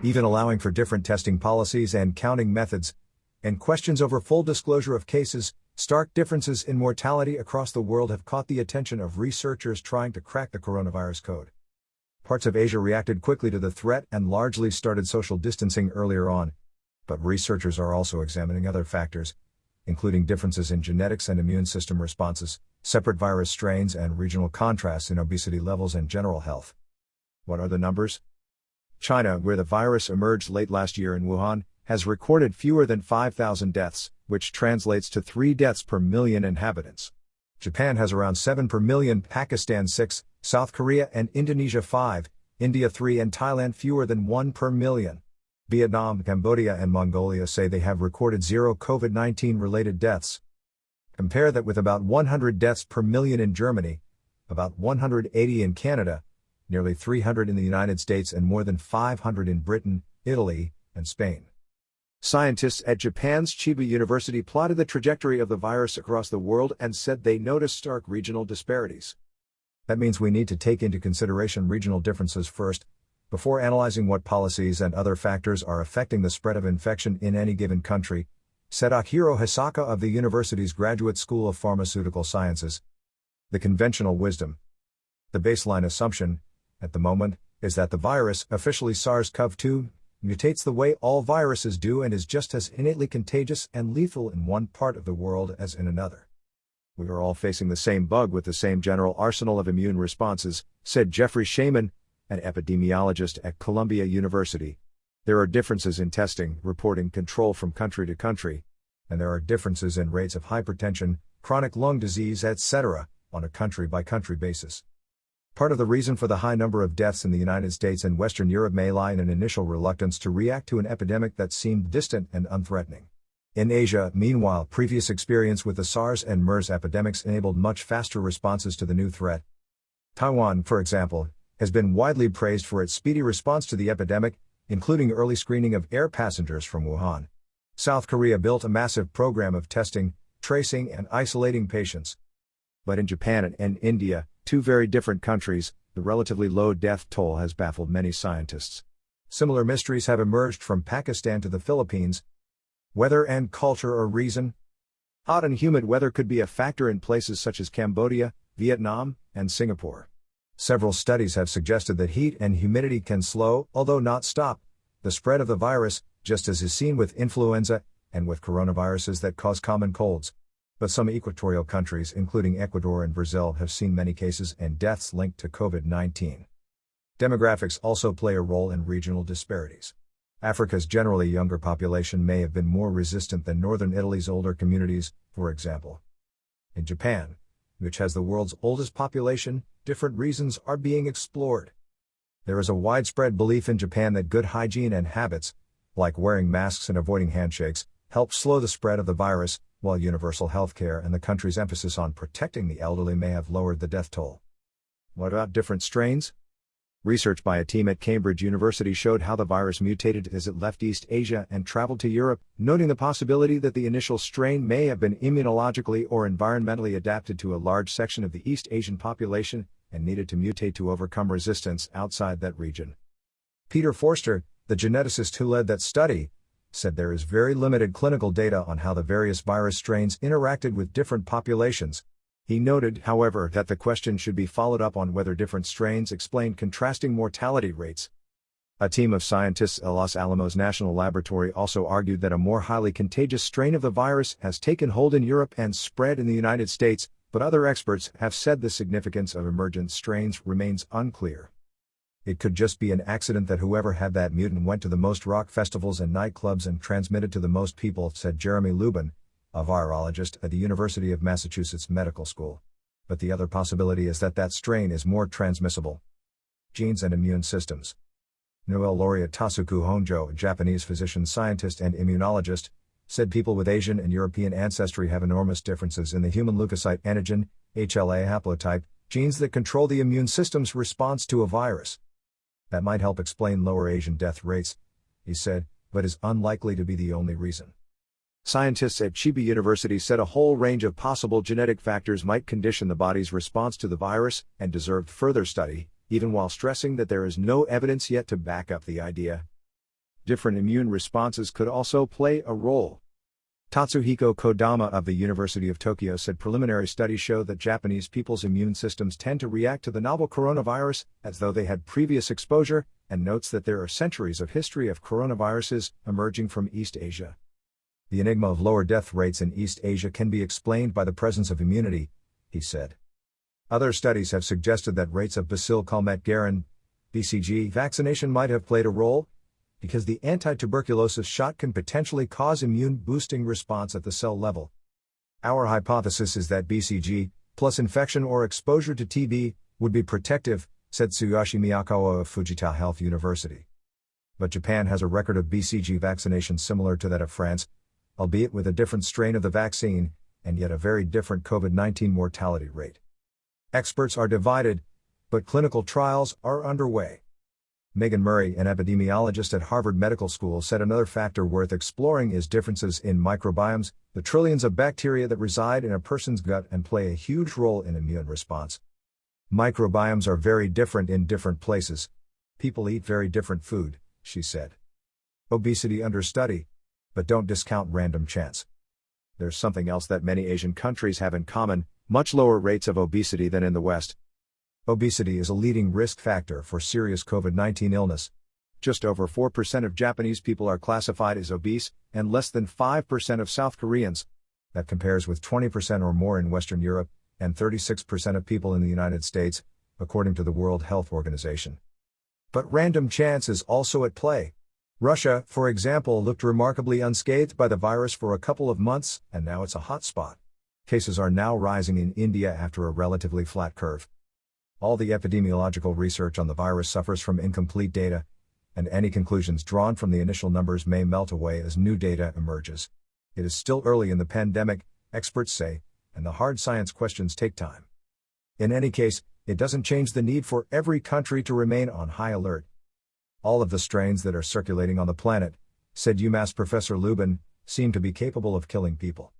Even allowing for different testing policies and counting methods, and questions over full disclosure of cases, stark differences in mortality across the world have caught the attention of researchers trying to crack the coronavirus code. Parts of Asia reacted quickly to the threat and largely started social distancing earlier on, but researchers are also examining other factors, including differences in genetics and immune system responses, separate virus strains, and regional contrasts in obesity levels and general health. What are the numbers? China, where the virus emerged late last year in Wuhan, has recorded fewer than 5,000 deaths, which translates to 3 deaths per million inhabitants. Japan has around 7 per million, Pakistan 6, South Korea and Indonesia 5, India 3 and Thailand fewer than 1 per million. Vietnam, Cambodia and Mongolia say they have recorded 0 COVID-19 related deaths. Compare that with about 100 deaths per million in Germany, about 180 in Canada, nearly 300 in the United States and more than 500 in Britain, Italy, and Spain. Scientists at Japan's Chiba University plotted the trajectory of the virus across the world and said they noticed stark regional disparities. That means we need to take into consideration regional differences first, before analyzing what policies and other factors are affecting the spread of infection in any given country, said Akihiro Hisaka of the university's Graduate School of Pharmaceutical Sciences. The conventional wisdom. The baseline assumption, at the moment, is that the virus, officially SARS-CoV-2, mutates the way all viruses do and is just as innately contagious and lethal in one part of the world as in another. We are all facing the same bug with the same general arsenal of immune responses, said Jeffrey Shaman, an epidemiologist at Columbia University. There are differences in testing, reporting, control from country to country, and there are differences in rates of hypertension, chronic lung disease, etc., on a country-by-country basis. Part of the reason for the high number of deaths in the United States and Western Europe may lie in an initial reluctance to react to an epidemic that seemed distant and unthreatening. In Asia, meanwhile, previous experience with the SARS and MERS epidemics enabled much faster responses to the new threat. Taiwan, for example, has been widely praised for its speedy response to the epidemic, including early screening of air passengers from Wuhan. South Korea built a massive program of testing, tracing, and isolating patients. But in Japan and India, 2 very different countries, the relatively low death toll has baffled many scientists. Similar mysteries have emerged from Pakistan to the Philippines. Weather and culture or reason? Hot and humid weather could be a factor in places such as Cambodia, Vietnam, and Singapore. Several studies have suggested that heat and humidity can slow, although not stop, the spread of the virus, just as is seen with influenza and with coronaviruses that cause common colds. But some equatorial countries, including Ecuador and Brazil, have seen many cases and deaths linked to COVID-19. Demographics also play a role in regional disparities. Africa's generally younger population may have been more resistant than northern Italy's older communities, for example. In Japan, which has the world's oldest population, different reasons are being explored. There is a widespread belief in Japan that good hygiene and habits, like wearing masks and avoiding handshakes, help slow the spread of the virus, while universal healthcare and the country's emphasis on protecting the elderly may have lowered the death toll. What about different strains? Research by a team at Cambridge University showed how the virus mutated as it left East Asia and traveled to Europe, noting the possibility that the initial strain may have been immunologically or environmentally adapted to a large section of the East Asian population and needed to mutate to overcome resistance outside that region. Peter Forster, the geneticist who led that study, said there is very limited clinical data on how the various virus strains interacted with different populations. He noted, however, that the question should be followed up on whether different strains explain contrasting mortality rates. A team of scientists at Los Alamos National Laboratory also argued that a more highly contagious strain of the virus has taken hold in Europe and spread in the United States, but other experts have said the significance of emergent strains remains unclear. It could just be an accident that whoever had that mutant went to the most rock festivals and nightclubs and transmitted to the most people, said Jeremy Lubin, a virologist at the University of Massachusetts Medical School. But the other possibility is that that strain is more transmissible. Genes and immune systems. Nobel laureate Tasuku Honjo, a Japanese physician scientist and immunologist, said people with Asian and European ancestry have enormous differences in the human leukocyte antigen, HLA haplotype, genes that control the immune system's response to a virus. That might help explain lower Asian death rates, he said, but is unlikely to be the only reason. Scientists at Chiba University said a whole range of possible genetic factors might condition the body's response to the virus and deserved further study, even while stressing that there is no evidence yet to back up the idea. Different immune responses could also play a role. Tatsuhiko Kodama of the University of Tokyo said preliminary studies show that Japanese people's immune systems tend to react to the novel coronavirus as though they had previous exposure, and notes that there are centuries of history of coronaviruses emerging from East Asia. The enigma of lower death rates in East Asia can be explained by the presence of immunity, he said. Other studies have suggested that rates of Bacille Calmette-Guerin, BCG, vaccination might have played a role, because the anti-tuberculosis shot can potentially cause immune-boosting response at the cell level. Our hypothesis is that BCG, plus infection or exposure to TB, would be protective, said Tsuyoshi Miyakawa of Fujita Health University. But Japan has a record of BCG vaccination similar to that of France, albeit with a different strain of the vaccine, and yet a very different COVID-19 mortality rate. Experts are divided, but clinical trials are underway. Megan Murray, an epidemiologist at Harvard Medical School, said another factor worth exploring is differences in microbiomes, the trillions of bacteria that reside in a person's gut and play a huge role in immune response. Microbiomes are very different in different places. People eat very different food, she said. Obesity under study. But don't discount random chance. There's something else that many Asian countries have in common: much lower rates of obesity than in the West. Obesity is a leading risk factor for serious COVID-19 illness. Just over 4% of Japanese people are classified as obese, and less than 5% of South Koreans. That compares with 20% or more in Western Europe, and 36% of people in the United States, according to the World Health Organization. But random chance is also at play. Russia, for example, looked remarkably unscathed by the virus for a couple of months, and now it's a hotspot. Cases are now rising in India after a relatively flat curve. All the epidemiological research on the virus suffers from incomplete data, and any conclusions drawn from the initial numbers may melt away as new data emerges. It is still early in the pandemic, experts say, and the hard science questions take time. In any case, it doesn't change the need for every country to remain on high alert. All of the strains that are circulating on the planet, said UMass Professor Lubin, seem to be capable of killing people.